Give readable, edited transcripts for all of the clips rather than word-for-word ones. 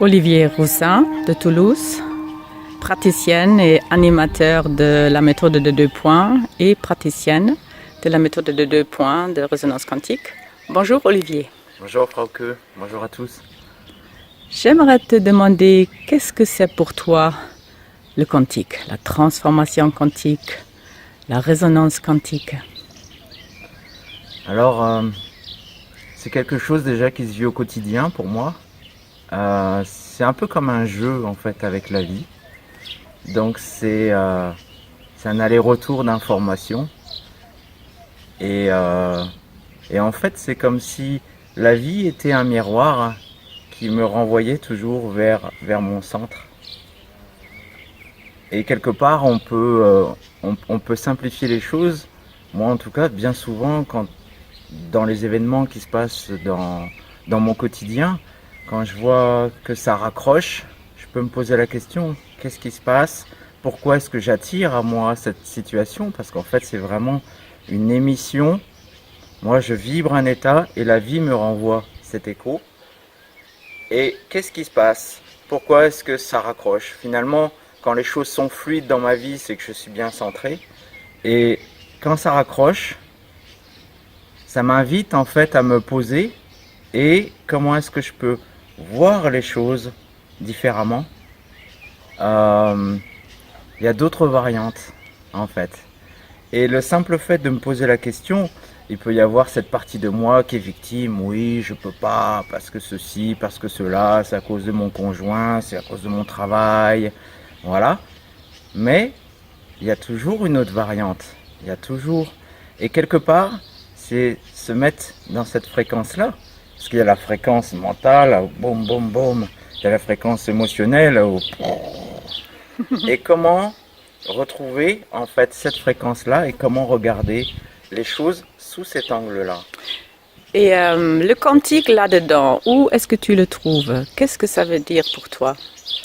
Olivier Roussin de Toulouse, praticienne et animateur de la méthode de 2 points et praticienne de la méthode de 2 points de résonance quantique. Bonjour Olivier. Bonjour Frauke, bonjour à tous. J'aimerais te demander qu'est-ce que c'est pour toi le quantique, la transformation quantique, la résonance quantique? Alors, c'est quelque chose déjà qui se vit au quotidien pour moi. C'est un peu comme un jeu en fait avec la vie. Donc c'est un aller-retour d'informations. Et en fait c'est comme si la vie était un miroir qui me renvoyait toujours vers mon centre. Et quelque part on peut simplifier les choses. Moi en tout cas bien souvent dans les événements qui se passent dans mon quotidien, quand je vois que ça raccroche, je peux me poser la question, qu'est-ce qui se passe? Pourquoi est-ce que j'attire à moi cette situation? Parce qu'en fait, c'est vraiment une émission. Moi, je vibre un état et la vie me renvoie cet écho. Et qu'est-ce qui se passe? Pourquoi est-ce que ça raccroche? Finalement, quand les choses sont fluides dans ma vie, c'est que je suis bien centré. Et quand ça raccroche, ça m'invite en fait à me poser et comment est-ce que je peux voir les choses différemment. Il y a d'autres variantes en fait. Et le simple fait de me poser la question, il peut y avoir cette partie de moi qui est victime. Oui, je peux pas parce que ceci, parce que cela, c'est à cause de mon conjoint, c'est à cause de mon travail, voilà. Mais il y a toujours une autre variante. Il y a toujours, et quelque part, c'est se mettre dans cette fréquence-là. Parce qu'il y a la fréquence mentale, boum, boum, boum. Il y a la fréquence émotionnelle. Et comment retrouver en fait cette fréquence-là et comment regarder les choses sous cet angle-là. Et le quantique là-dedans, où est-ce que tu le trouves? Qu'est-ce que ça veut dire pour toi,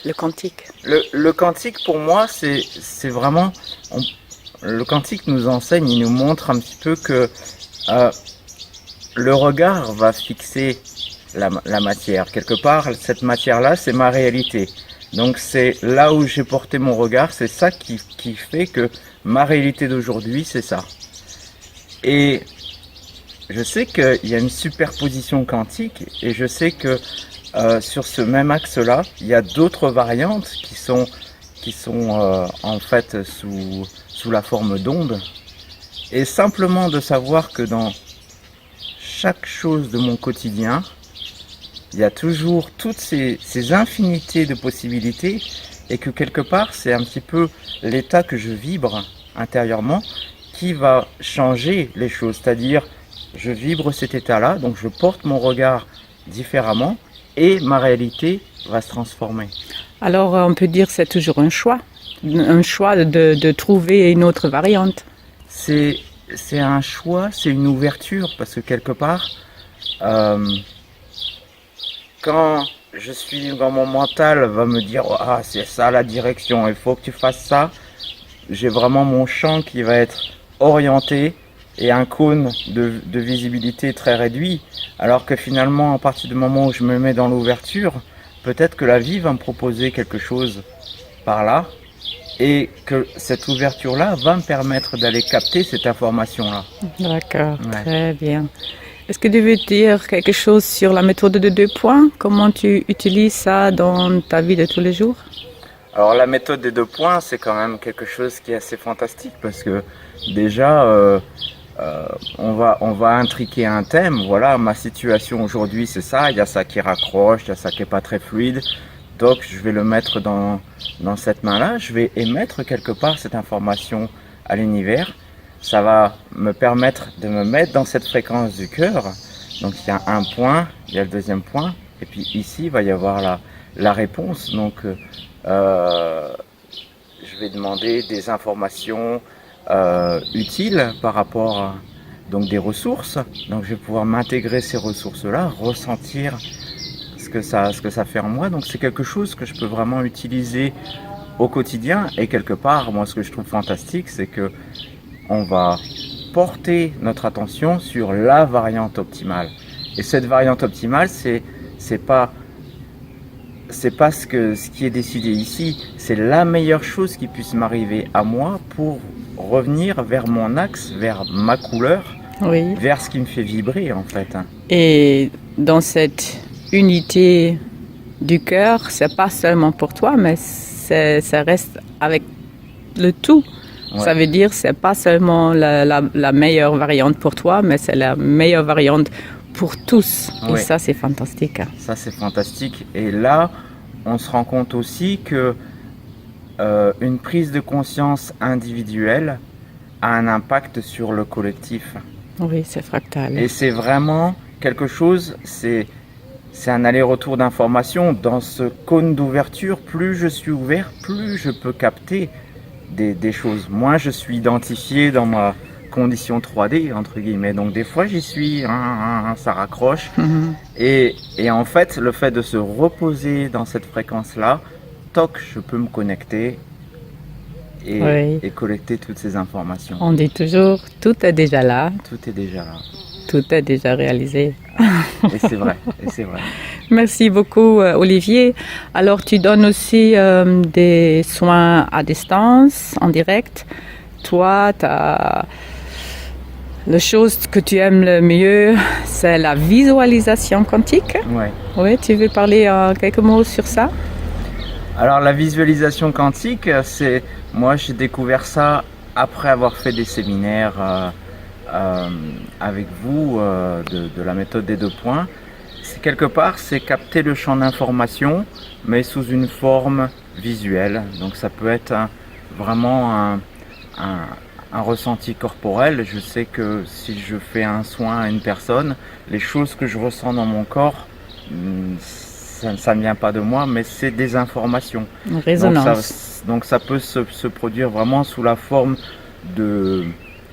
le quantique? Le quantique pour moi, c'est vraiment... le quantique nous enseigne, il nous montre un petit peu que... le regard va fixer la matière. Quelque part, cette matière-là, c'est ma réalité. Donc c'est là où j'ai porté mon regard, c'est ça qui fait que ma réalité d'aujourd'hui, c'est ça. Et je sais qu'il y a une superposition quantique et je sais que sur ce même axe-là, il y a d'autres variantes qui sont en fait sous la forme d'ondes. Et simplement de savoir que dans chaque chose de mon quotidien, il y a toujours toutes ces infinités de possibilités et que quelque part, c'est un petit peu l'état que je vibre intérieurement qui va changer les choses. C'est-à-dire, je vibre cet état-là, donc je porte mon regard différemment et ma réalité va se transformer. Alors, on peut dire que c'est toujours un choix de trouver une autre variante. C'est un choix, c'est une ouverture, parce que quelque part, quand je suis dans mon mental, va me dire « Ah, c'est ça la direction, il faut que tu fasses ça », j'ai vraiment mon champ qui va être orienté et un cône de visibilité très réduit, alors que finalement, à partir du moment où je me mets dans l'ouverture, peut-être que la vie va me proposer quelque chose par là, et que cette ouverture-là va me permettre d'aller capter cette information-là. D'accord, ouais. Très bien. Est-ce que tu veux dire quelque chose sur la méthode de 2 points? Comment tu utilises ça dans ta vie de tous les jours? Alors la méthode des 2 points, c'est quand même quelque chose qui est assez fantastique parce que déjà, on va intriquer un thème. Voilà, ma situation aujourd'hui, c'est ça. Il y a ça qui raccroche, il y a ça qui n'est pas très fluide. Donc je vais le mettre dans cette main-là. Je vais émettre quelque part cette information à l'univers. Ça va me permettre de me mettre dans cette fréquence du cœur. Donc il y a un point, il y a le deuxième point. Et puis ici, il va y avoir la réponse. Donc je vais demander des informations utile par rapport à donc des ressources. Donc je vais pouvoir m'intégrer ces ressources-là, ressentir ce que ça fait en moi. Donc c'est quelque chose que je peux vraiment utiliser au quotidien. Et quelque part, moi ce que je trouve fantastique, c'est que on va porter notre attention sur la variante optimale. Et cette variante optimale, c'est pas ce qui est décidé ici, c'est la meilleure chose qui puisse m'arriver à moi pour revenir vers mon axe, vers ma couleur, Oui. vers ce qui me fait vibrer en fait. Et dans cette unité du cœur, c'est pas seulement pour toi, mais ça reste avec le tout. Ouais. Ça veut dire c'est pas seulement la meilleure variante pour toi, mais c'est la meilleure variante pour tous. Et Ouais. ça, c'est fantastique. Ça c'est fantastique. Et là, on se rend compte aussi que une prise de conscience individuelle a un impact sur le collectif. Oui, c'est fractal. Et c'est vraiment quelque chose, c'est un aller-retour d'informations. Dans ce cône d'ouverture, plus je suis ouvert, plus je peux capter des choses. Moins je suis identifié dans ma condition 3D, entre guillemets. Donc des fois j'y suis, ça raccroche. Mhm. Et en fait, le fait de se reposer dans cette fréquence-là, toc, je peux me connecter Oui. et collecter toutes ces informations. On dit toujours, tout est déjà là, Tout est déjà là. tout est déjà réalisé. Et c'est vrai, et c'est vrai. Merci beaucoup, Olivier. Alors, tu donnes aussi des soins à distance, en direct. Toi, la chose que tu aimes le mieux, c'est la visualisation quantique. Ouais. Oui, tu veux parler quelques mots sur ça? Alors la visualisation quantique, moi j'ai découvert ça après avoir fait des séminaires avec vous de la méthode des 2 points. Quelque part, c'est capter le champ d'information, mais sous une forme visuelle. Donc ça peut être vraiment un ressenti corporel. Je sais que si je fais un soin à une personne, les choses que je ressens dans mon corps, ça ne vient pas de moi, mais c'est des informations. Une résonance. Donc ça peut se produire vraiment sous la forme de...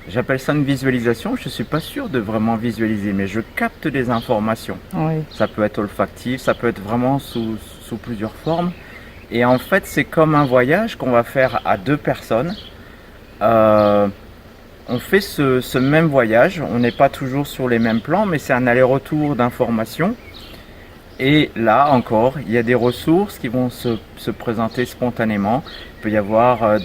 J'appelle ça une visualisation. Je ne suis pas sûr de vraiment visualiser, mais je capte des informations. Oui. Ça peut être olfactif, ça peut être vraiment sous plusieurs formes. Et en fait, c'est comme un voyage qu'on va faire à 2 personnes. On fait ce même voyage. On n'est pas toujours sur les mêmes plans, mais c'est un aller-retour d'informations. Et là encore, il y a des ressources qui vont se présenter spontanément. Il peut y avoir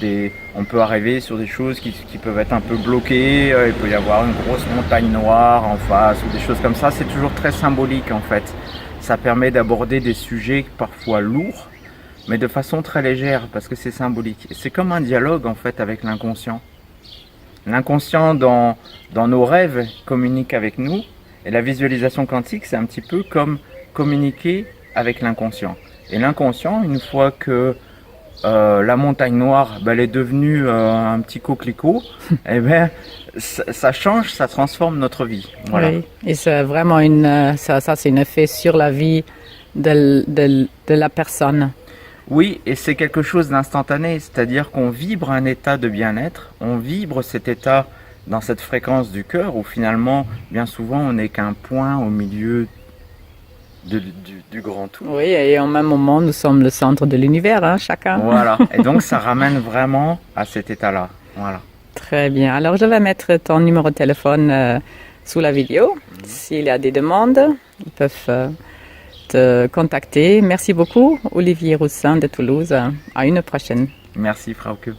on peut arriver sur des choses qui peuvent être un peu bloquées. Il peut y avoir une grosse montagne noire en face ou des choses comme ça. C'est toujours très symbolique en fait. Ça permet d'aborder des sujets parfois lourds, mais de façon très légère parce que c'est symbolique. Et c'est comme un dialogue en fait avec l'inconscient. L'inconscient dans nos rêves communique avec nous. Et la visualisation quantique, c'est un petit peu comme communiquer avec l'inconscient. Et l'inconscient, une fois que la montagne noire elle est devenue un petit coquelicot, et ben ça change, ça transforme notre vie. Voilà. Oui, et c'est vraiment ça c'est un effet sur la vie de la personne. Oui, et c'est quelque chose d'instantané, c'est-à-dire qu'on vibre un état de bien-être, on vibre cet état dans cette fréquence du cœur où finalement, bien souvent, on n'est qu'un point au milieu du grand tout. Oui, et en même moment, nous sommes le centre de l'univers, hein, chacun. Voilà, et donc ça ramène vraiment à cet état-là. Voilà. Très bien. Alors, je vais mettre ton numéro de téléphone sous la vidéo. S'il y a des demandes, ils peuvent te contacter. Merci beaucoup, Olivier Roussin de Toulouse. À une prochaine. Merci, Frauke.